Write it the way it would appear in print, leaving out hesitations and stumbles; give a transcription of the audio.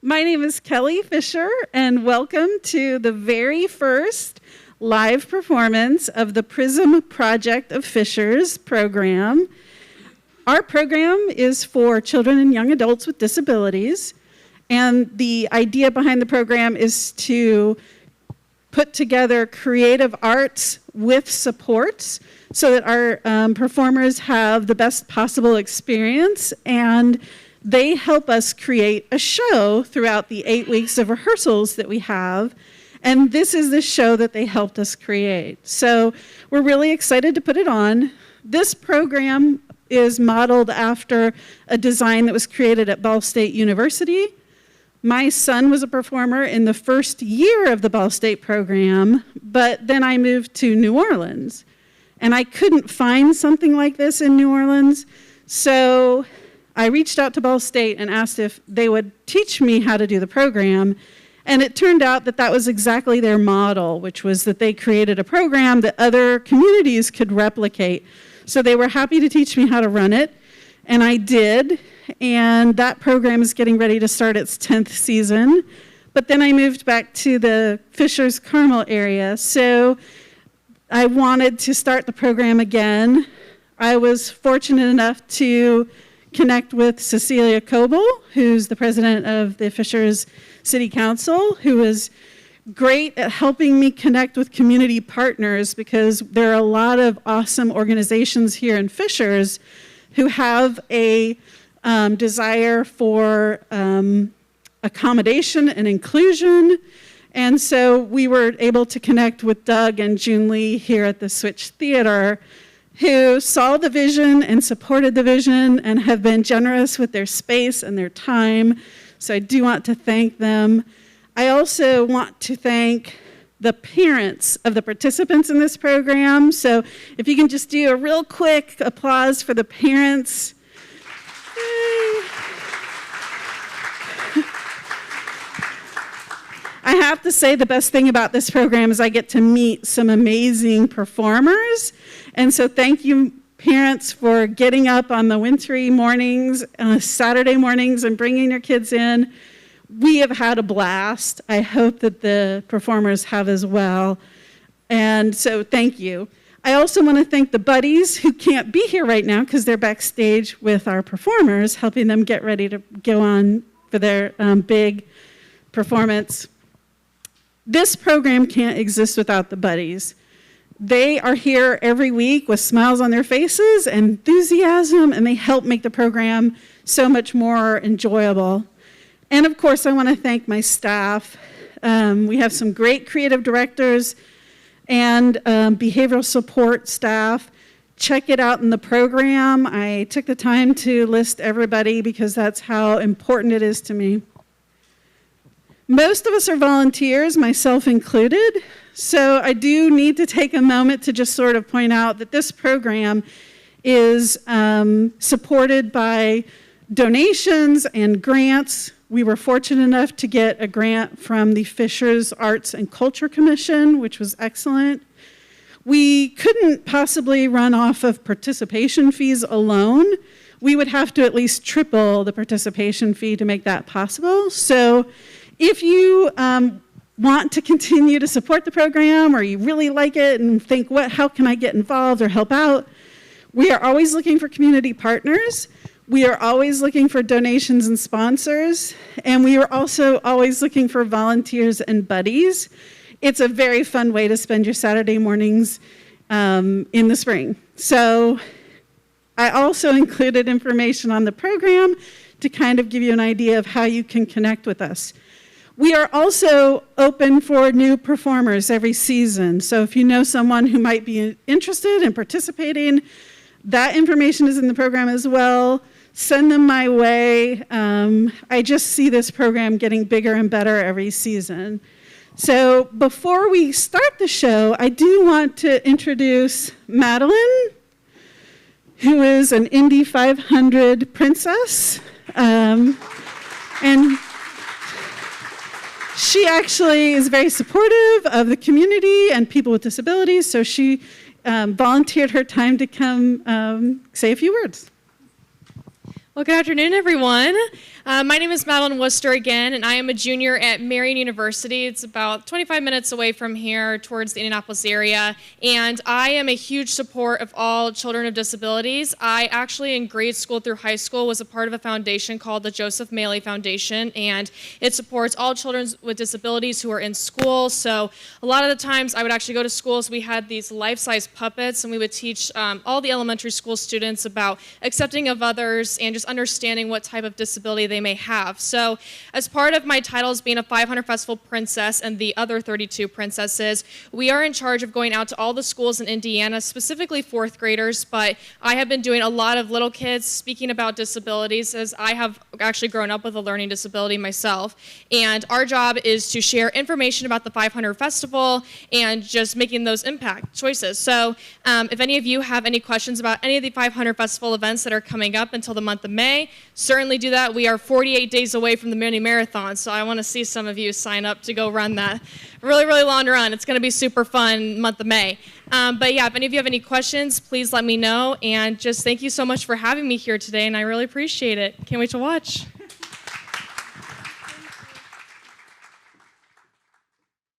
My name is Kelly Fischer, and welcome to the very first live performance of the PRISM Project of Fischer's program. Our program is for children and young adults with disabilities, and the idea behind the program is to put together creative arts with supports so that our performers have the best possible experience, and they help us create a show throughout the 8 weeks of rehearsals that we have. And this is the show that they helped us create. So we're really excited to put it on. This program is modeled after a design that was created at Ball State University. My son was a performer in the first year of the Ball State program, but then I moved to New Orleans. And I couldn't find something like this in New Orleans. So I reached out to Ball State and asked if they would teach me how to do the program. And it turned out that that was exactly their model, which was that they created a program that other communities could replicate. So they were happy to teach me how to run it, and I did. And that program is getting ready to start its 10th season. But then I moved back to the Fisher's Carmel area. So I wanted to start the program again. I was fortunate enough to connect with Cecilia Coble, who's the president of the Fisher's City Council, who is great at helping me connect with community partners, because there are a lot of awesome organizations here in Fisher's who have a desire for accommodation and inclusion. And so we were able to connect with Doug and June Lee here at the Switch Theater, who saw the vision and supported the vision and have been generous with their space and their time. So I do want to thank them. I also want to thank the parents of the participants in this program. So if you can just do a real quick applause for the parents. I have to say the best thing about this program is I get to meet some amazing performers. And so thank you, parents, for getting up on the wintry mornings, Saturday mornings, and bringing your kids in. We have had a blast. I hope that the performers have as well. And so thank you. I also want to thank the buddies who can't be here right now because they're backstage with our performers, helping them get ready to go on for their big performance. This program can't exist without the buddies. They are here every week with smiles on their faces and enthusiasm, and they help make the program so much more enjoyable. And of course, I want to thank my staff. We have some great creative directors and behavioral support staff. Check it out in the program. I took the time to list everybody because that's how important it is to me. Most of us are volunteers, myself included, so I do need to take a moment to just sort of point out that this program is supported by donations and grants. We were fortunate enough to get a grant from the Fisher's Arts and Culture Commission, which was excellent. We couldn't possibly run off of participation fees alone. We would have to at least triple the participation fee to make that possible. So if you want to continue to support the program, or you really like it and think, how can I get involved or help out? We are always looking for community partners. We are always looking for donations and sponsors. And we are also always looking for volunteers and buddies. It's a very fun way to spend your Saturday mornings in the spring. So I also included information on the program to kind of give you an idea of how you can connect with us. We are also open for new performers every season. So if you know someone who might be interested in participating, that information is in the program as well. Send them my way. I just see this program getting bigger and better every season. So before we start the show, I do want to introduce Madeline, who is an Indy 500 princess. And she actually is very supportive of the community and people with disabilities, so she volunteered her time to come say a few words. Well, good afternoon, everyone. My name is Madeline Worcester again, and I am a junior at Marian University. It's about 25 minutes away from here towards the Indianapolis area, and I am a huge support of all children of disabilities. I actually, in grade school through high school, was a part of a foundation called the Joseph Maley Foundation, and it supports all children with disabilities who are in school. So a lot of the times I would actually go to schools. We had these life-size puppets, and we would teach all the elementary school students about accepting of others and just understanding what type of disability they may have. So as part of my titles being a 500 Festival Princess and the other 32 princesses, we are in charge of going out to all the schools in Indiana, specifically fourth graders, but I have been doing a lot of little kids speaking about disabilities, as I have actually grown up with a learning disability myself. And our job is to share information about the 500 Festival and just making those impact choices. So if any of you have any questions about any of the 500 Festival events that are coming up until the month of May, certainly do that. We are 48 days away from the mini marathon, so I want to see some of you sign up to go run that really, really long run. It's going to be super fun month of May. But yeah, if any of you have any questions, please let me know. And just thank you so much for having me here today, and I really appreciate it. Can't wait to watch.